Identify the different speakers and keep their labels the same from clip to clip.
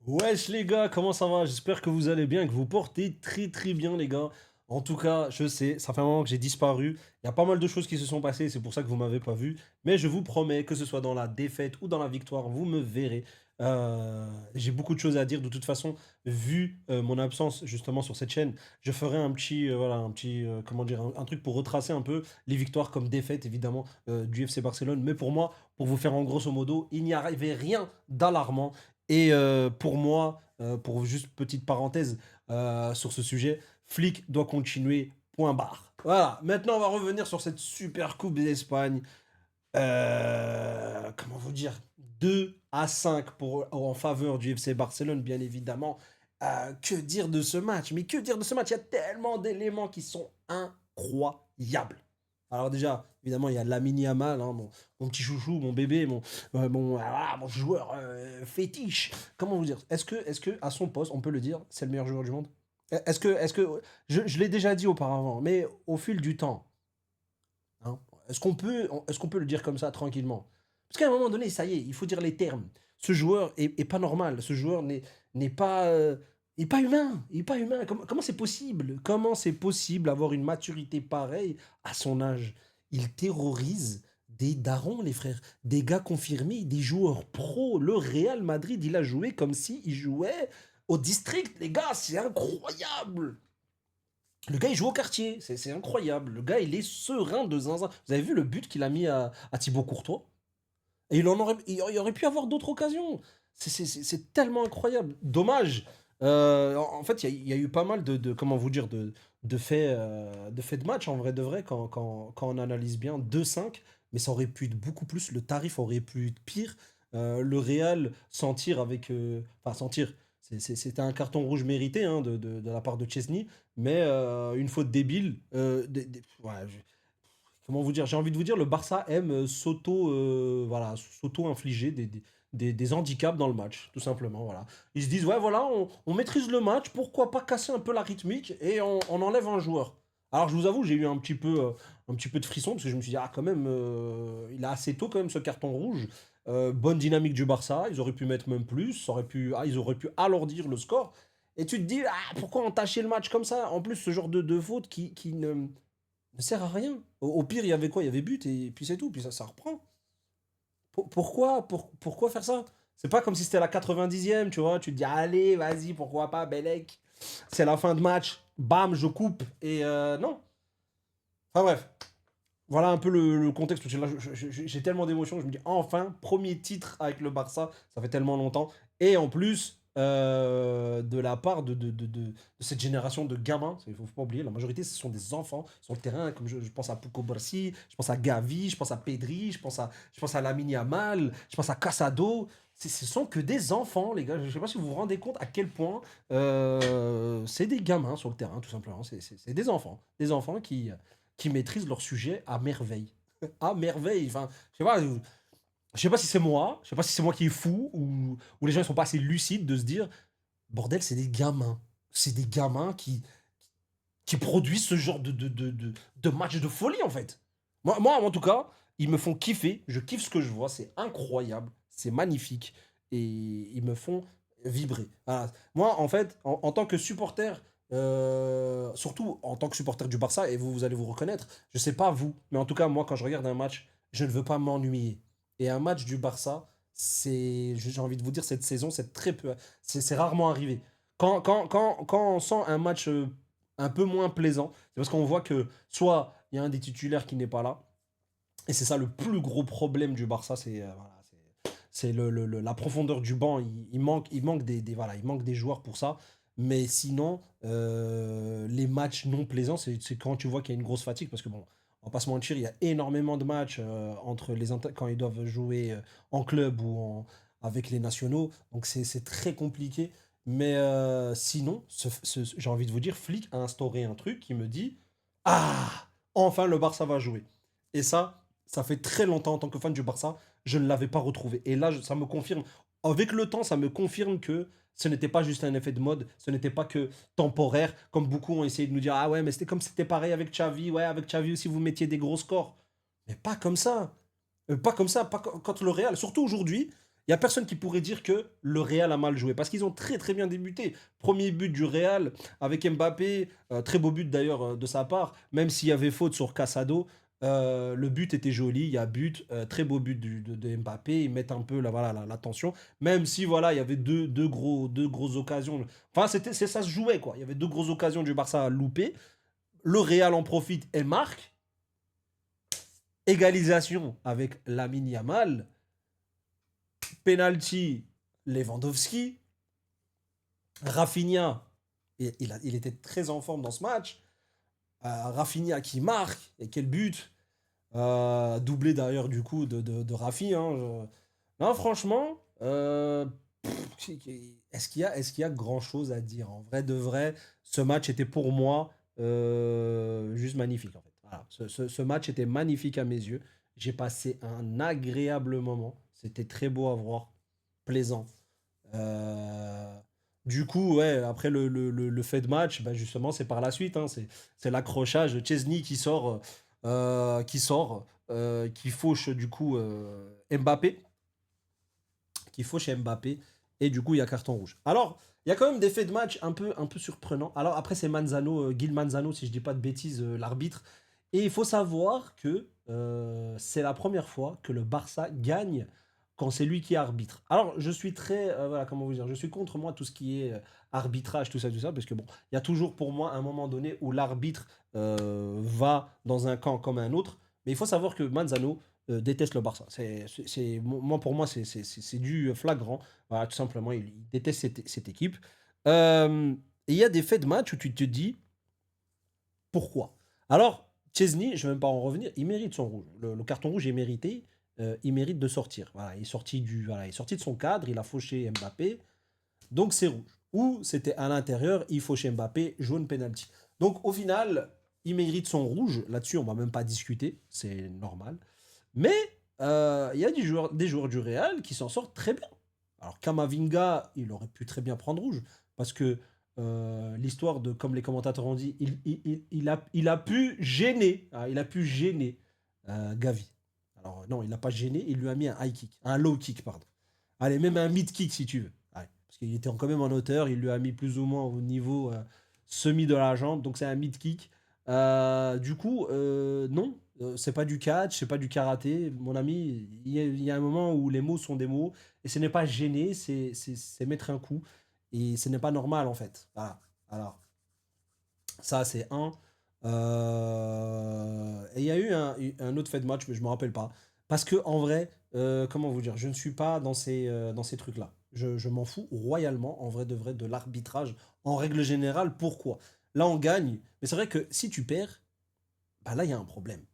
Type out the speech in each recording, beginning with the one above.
Speaker 1: Wesh les gars, comment ça va? J'espère que vous allez bien, que vous portez très très bien les gars. En tout cas, je sais, ça fait un moment que j'ai disparu. Il y a pas mal de choses qui se sont passées, c'est pour ça que vous m'avez pas vu. Mais je vous promets, que ce soit dans la défaite ou dans la victoire, vous me verrez. J'ai beaucoup de choses à dire. De toute façon, vu mon absence justement sur cette chaîne, je ferai un petit, voilà, un petit, comment dire, un truc pour retracer un peu les victoires comme défaites évidemment du FC Barcelone. Mais pour moi, pour vous faire en grosso modo, il n'y arrivait rien d'alarmant. Et pour moi, pour juste petite parenthèse sur ce sujet, Flick doit continuer, point barre. Voilà, maintenant on va revenir sur cette super Coupe d'Espagne. Comment vous dire? 2-5 en faveur du FC Barcelone, bien évidemment. Que dire de ce match? Mais que dire de ce match? Il y a tellement d'éléments qui sont incroyables. Alors déjà, évidemment, il y a Lamine Yamal, hein, mon petit chouchou, mon bébé, mon joueur fétiche. Comment vous dire? Est-ce que, à son poste, on peut le dire, c'est le meilleur joueur du monde? Je l'ai déjà dit auparavant, mais au fil du temps, hein, est-ce qu'on peut le dire comme ça tranquillement? Parce qu'à un moment donné, ça y est, il faut dire les termes. Ce joueur est pas normal. Ce joueur n'est pas, est pas humain. Il est pas humain. Comment c'est possible? Comment c'est possible d'avoir une maturité pareille à son âge? Il terrorise des darons, les frères. Des gars confirmés, des joueurs pros. Le Real Madrid, il a joué comme s'il jouait au district. Les gars, c'est incroyable. Le gars, il joue au quartier. C'est incroyable. Le gars, il est serein de zinzin. Vous avez vu le but qu'il a mis à Thibaut Courtois? Et il aurait pu avoir d'autres occasions. C'est tellement incroyable. Dommage. En fait, il y a eu pas mal comment vous dire, de faits de match, en vrai de vrai, quand on analyse bien. 2-5, mais ça aurait pu être beaucoup plus. Le tarif aurait pu être pire. Le Real sentir avec. Enfin, sentir. C'était un carton rouge mérité hein, de la part de Chesney, mais une faute débile. Ouais, comment vous dire? J'ai envie de vous dire, le Barça aime voilà, s'auto-infliger des handicaps dans le match, tout simplement. Voilà. Ils se disent, ouais, voilà, on maîtrise le match, pourquoi pas casser un peu la rythmique et on enlève un joueur. Alors, je vous avoue, j'ai eu un petit peu de frisson parce que je me suis dit, ah, quand même, il a assez tôt, quand même, ce carton rouge. Bonne dynamique du Barça, ils auraient pu mettre même plus, ils auraient pu alourdir le score. Et tu te dis, ah, pourquoi entacher le match comme ça? En plus, ce genre de faute qui ne sert à rien. Au pire, il y avait quoi? Il y avait but et puis c'est tout, puis ça reprend. Pourquoi faire ça? C'est pas comme si c'était la 90e, tu vois. Tu te dis, allez, vas-y, pourquoi pas, Belek. C'est la fin de match, bam, je coupe. Et non. Enfin bref, voilà un peu le contexte. Parce que là, j'ai tellement d'émotions, je me dis, enfin, premier titre avec le Barça, ça fait tellement longtemps. Et en plus, de la part de cette génération de gamins, il ne faut pas oublier, la majorité, ce sont des enfants sur le terrain, comme je pense à Puko Barsi, je pense à Gavi, je pense à Pedri, je pense à Lamine Yamal, je pense à Casado. Ce sont que des enfants, les gars. Je ne sais pas si vous vous rendez compte à quel point c'est des gamins sur le terrain, tout simplement. C'est des enfants. Des enfants qui maîtrisent leur sujet à merveille. À merveille. Enfin, je sais pas si c'est moi, je sais pas si c'est moi qui est fou ou les gens ne sont pas assez lucides de se dire bordel, c'est des gamins. C'est des gamins qui produisent ce genre de match de folie en fait. Moi, en tout cas, ils me font kiffer. Je kiffe ce que je vois. C'est incroyable. C'est magnifique. Et ils me font vibrer. Voilà. Moi, en fait, en tant que supporter, surtout en tant que supporter du Barça, et vous allez vous reconnaître, je sais pas vous, mais en tout cas, moi, quand je regarde un match, je ne veux pas m'ennuyer. Et un match du Barça, j'ai envie de vous dire, cette saison, c'est très peu, c'est rarement arrivé. Quand on sent un match un peu moins plaisant, c'est parce qu'on voit que soit il y a un des titulaires qui n'est pas là, et c'est ça le plus gros problème du Barça, voilà, c'est la profondeur du banc. Voilà, il manque des joueurs pour ça. Mais sinon, les matchs non plaisants, c'est quand tu vois qu'il y a une grosse fatigue. Parce que bon, on va pas se mentir, il y a énormément de matchs entre quand ils doivent jouer en club ou avec les nationaux. Donc c'est très compliqué. Mais sinon, j'ai envie de vous dire, Flick a instauré un truc qui me dit, ah, enfin le Barça va jouer. Et ça fait très longtemps en tant que fan du Barça, je ne l'avais pas retrouvé. Et là, ça me confirme, avec le temps, ça me confirme que ce n'était pas juste un effet de mode, ce n'était pas que temporaire, comme beaucoup ont essayé de nous dire, ah ouais, mais c'était pareil avec Xavi, ouais, avec Xavi aussi, vous mettiez des gros scores. Mais pas comme ça. Pas comme ça, pas quand le Real, surtout aujourd'hui, Il n'y a personne qui pourrait dire que le Real a mal joué. Parce qu'ils ont très très bien débuté. Premier but du Real avec Mbappé. Très beau but d'ailleurs de sa part. Même s'il y avait faute sur Casado. Le but était joli. Il y a but. Très beau but de Mbappé. Ils mettent un peu voilà, la tension. Même si voilà, il y avait deux grosses occasions. Enfin, ça se jouait quoi. Il y avait deux grosses occasions du Barça à louper. Le Real en profite et marque. Égalisation avec Lamine Yamal. Penalty, Lewandowski. Rafinha, il était très en forme dans ce match. Rafinha qui marque, et quel but. Doublé d'ailleurs du coup de Rafi. Hein, non, franchement, est-ce qu'il y a grand-chose à dire? En vrai de vrai, ce match était pour moi juste magnifique. En fait. Voilà. Ce match était magnifique à mes yeux. J'ai passé un agréable moment. C'était très beau à voir, plaisant. Euh, du coup, ouais, après le fait de match, bah justement, c'est par la suite. Hein, c'est l'accrochage de Chesney qui fauche du coup Mbappé, qui fauche Mbappé, et du coup, il y a carton rouge. Alors, il y a quand même des faits de match un peu surprenants. Alors, après, c'est Manzano, Gil Manzano, si je dis pas de bêtises, l'arbitre. Et il faut savoir que c'est la première fois que le Barça gagne quand c'est lui qui arbitre. Alors, je suis très, voilà, comment vous dire, je suis contre moi tout ce qui est arbitrage, tout ça, parce que bon, il y a toujours pour moi un moment donné où l'arbitre va dans un camp comme un autre. Mais il faut savoir que Manzano déteste le Barça. Moi, pour moi, c'est du flagrant. Voilà, tout simplement, il déteste cette équipe. Et il y a des faits de match où tu te dis pourquoi. Alors, Chesney, je ne vais même pas en revenir, il mérite son rouge. Le carton rouge est mérité. Il mérite de sortir. Voilà, il est sorti de son cadre, il a fauché Mbappé, donc c'est rouge. Ou c'était à l'intérieur, il fauchait Mbappé, jaune penalty. Donc au final, il mérite son rouge. Là-dessus, on ne va même pas discuter, c'est normal. Mais il y a des joueurs du Real qui s'en sortent très bien. Alors Kamavinga, il aurait pu très bien prendre rouge. Parce que l'histoire de, comme les commentateurs ont dit, il a pu gêner. Hein, il a pu gêner Gavi. Alors non, il n'a pas gêné, il lui a mis un high kick. Un low kick, pardon. Allez, même un mid kick si tu veux. Allez, parce qu'il était quand même en hauteur, il lui a mis plus ou moins au niveau semi de la jambe. Donc c'est un mid kick. Du coup, non, c'est pas du catch, c'est pas du karaté. Mon ami, il y a un moment où les mots sont des mots, et ce n'est pas gêner, c'est mettre un coup, et ce n'est pas normal en fait. Voilà. Alors, ça c'est un. Et il y a eu un autre fait de match, mais je me rappelle pas. Parce que en vrai, comment vous dire, je ne suis pas dans ces trucs-là. Je m'en fous royalement, en vrai de vrai, de l'arbitrage en règle générale. Pourquoi? Là, on gagne, mais c'est vrai que si tu perds, bah là, il y a un problème.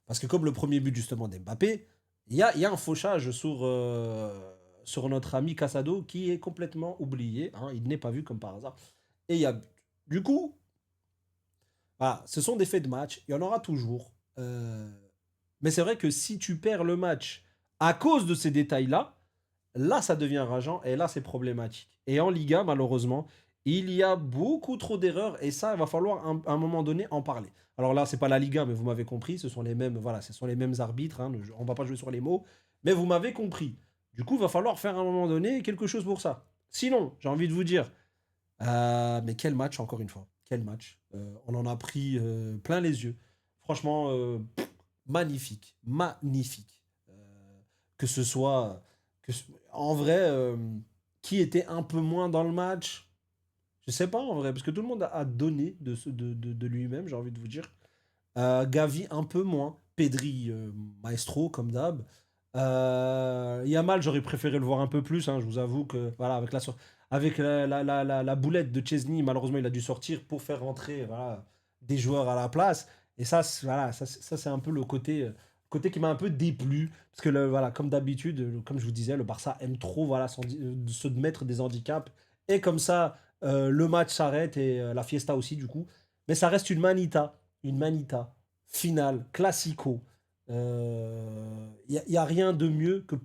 Speaker 1: Parce que comme le premier but justement d'Mbappé, il y a un fauchage sur notre ami Casado qui est complètement oublié. Hein, il n'est pas vu comme par hasard. Et il y a but. Du coup, voilà, ce sont des faits de match. Il y en aura toujours. Mais c'est vrai que si tu perds le match à cause de ces détails-là, là, ça devient rageant et là, c'est problématique. Et en Liga, malheureusement, il y a beaucoup trop d'erreurs et ça, il va falloir à un moment donné en parler. Alors là, c'est pas la Liga, mais vous m'avez compris, ce sont les mêmes, voilà, ce sont les mêmes arbitres. Hein, on va pas jouer sur les mots, mais vous m'avez compris. Du coup, il va falloir faire à un moment donné quelque chose pour ça. Sinon, j'ai envie de vous dire, mais quel match encore une fois, quel match. On en a pris plein les yeux. Franchement, magnifique, magnifique. Que ce soit en vrai, qui était un peu moins dans le match, je sais pas en vrai, parce que tout le monde a donné de lui-même, j'ai envie de vous dire. Gavi un peu moins, Pedri maestro comme d'hab. Yamal, j'aurais préféré le voir un peu plus, hein, je vous avoue que voilà, avec la boulette de Chesney, malheureusement il a dû sortir pour faire rentrer voilà, des joueurs à la place. Et ça, voilà, ça c'est un peu le côté qui m'a un peu déplu. Parce que voilà, comme d'habitude, comme je vous disais, le Barça aime trop voilà, se mettre des handicaps. Et comme ça, le match s'arrête et la fiesta aussi du coup. Mais ça reste une manita finale, classico. Y a rien de mieux que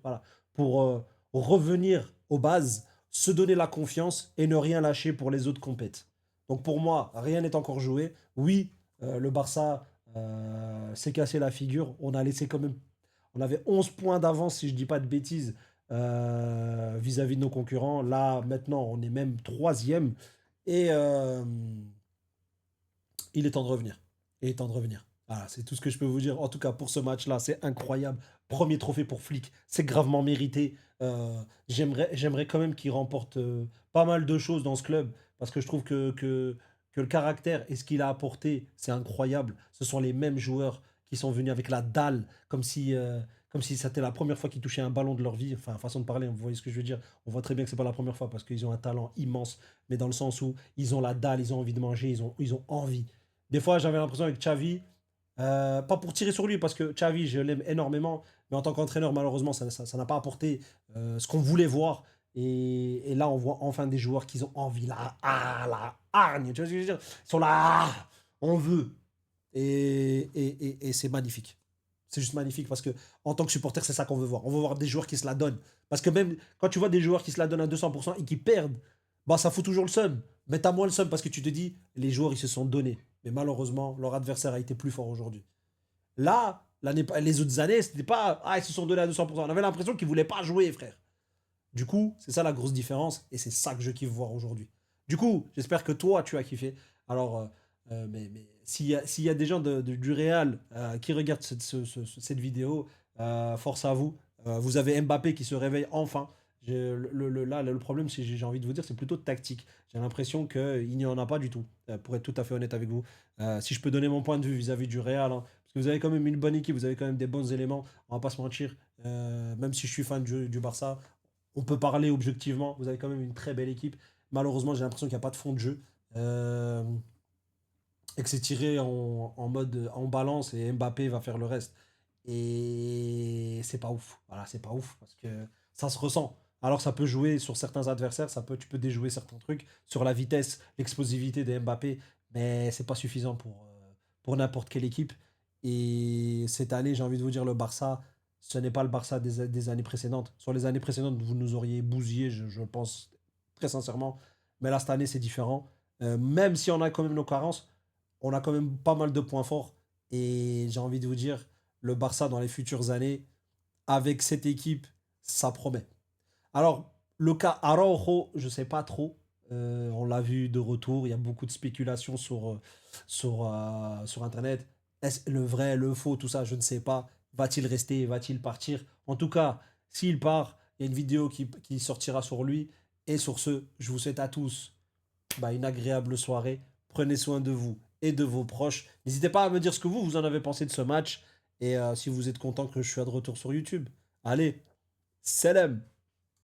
Speaker 1: voilà, pour revenir aux bases, se donner la confiance et ne rien lâcher pour les autres compètes. Donc pour moi, rien n'est encore joué. Oui, le Barça s'est cassé la figure. On a laissé quand même. On avait 11 points d'avance, si je dis pas de bêtises, vis-à-vis de nos concurrents. Là, maintenant, on est même troisième. Et il est temps de revenir. Il est temps de revenir. Voilà, c'est tout ce que je peux vous dire. En tout cas, pour ce match-là, c'est incroyable. Premier trophée pour Flick. C'est gravement mérité. J'aimerais quand même qu'il remporte pas mal de choses dans ce club. Parce que je trouve que le caractère et ce qu'il a apporté, c'est incroyable. Ce sont les mêmes joueurs qui sont venus avec la dalle, comme si c'était la première fois qu'ils touchaient un ballon de leur vie. Enfin, façon de parler, vous voyez ce que je veux dire. On voit très bien que c'est pas la première fois parce qu'ils ont un talent immense, mais dans le sens où ils ont la dalle, ils ont envie de manger, ils ont envie. Des fois, j'avais l'impression avec Xavi, pas pour tirer sur lui, parce que Xavi, je l'aime énormément, mais en tant qu'entraîneur, malheureusement, ça n'a pas apporté ce qu'on voulait voir. Et là, on voit enfin des joueurs qui ont envie, la hargne, tu vois ce que je veux dire? Ils sont là, on veut. Et c'est magnifique. C'est juste magnifique parce que en tant que supporter, c'est ça qu'on veut voir. On veut voir des joueurs qui se la donnent. Parce que même quand tu vois des joueurs qui se la donnent à 200% et qui perdent, bah ça fout toujours le seum. Mais t'as moins le seum parce que tu te dis, les joueurs, ils se sont donnés. Mais malheureusement, leur adversaire a été plus fort aujourd'hui. Là, les autres années, c'était pas, ah, ils se sont donnés à 200%. On avait l'impression qu'ils voulaient pas jouer, frère. Du coup, c'est ça la grosse différence et c'est ça que je kiffe voir aujourd'hui. Du coup, j'espère que toi, tu as kiffé. Alors, mais s'il y a des gens du Real qui regardent cette vidéo, force à vous. Vous avez Mbappé qui se réveille enfin. Là, le problème, j'ai envie de vous dire, c'est plutôt tactique. J'ai l'impression qu'il n'y en a pas du tout, pour être tout à fait honnête avec vous. Si je peux donner mon point de vue vis-à-vis du Real, hein, parce que vous avez quand même une bonne équipe, vous avez quand même des bons éléments, on va pas se mentir. Même si je suis fan du Barça, on peut parler objectivement. Vous avez quand même une très belle équipe. Malheureusement, j'ai l'impression qu'il n'y a pas de fond de jeu. Euh, et que c'est tiré en mode en balance et Mbappé va faire le reste. Et c'est pas ouf. Voilà, c'est pas ouf parce que ça se ressent. Alors ça peut jouer sur certains adversaires, tu peux déjouer certains trucs sur la vitesse, l'explosivité de Mbappé, mais c'est pas suffisant pour n'importe quelle équipe. Et cette année, j'ai envie de vous dire, le Barça, ce n'est pas le Barça des années précédentes. Sur les années précédentes, vous nous auriez bousillé, je pense très sincèrement. Mais là, cette année, c'est différent. Même si on a quand même nos carences, on a quand même pas mal de points forts. Et j'ai envie de vous dire, le Barça dans les futures années, avec cette équipe, ça promet. Alors, le cas Araujo, je ne sais pas trop. On l'a vu de retour. Il y a beaucoup de spéculations sur Internet. Est-ce le vrai, le faux, tout ça, je ne sais pas. Va-t-il rester? Va-t-il partir? En tout cas, s'il part, il y a une vidéo qui sortira sur lui. Et sur ce, je vous souhaite à tous bah, une agréable soirée. Prenez soin de vous et de vos proches. N'hésitez pas à me dire ce que vous en avez pensé de ce match. Et si vous êtes content que je sois de retour sur YouTube. Allez, salam!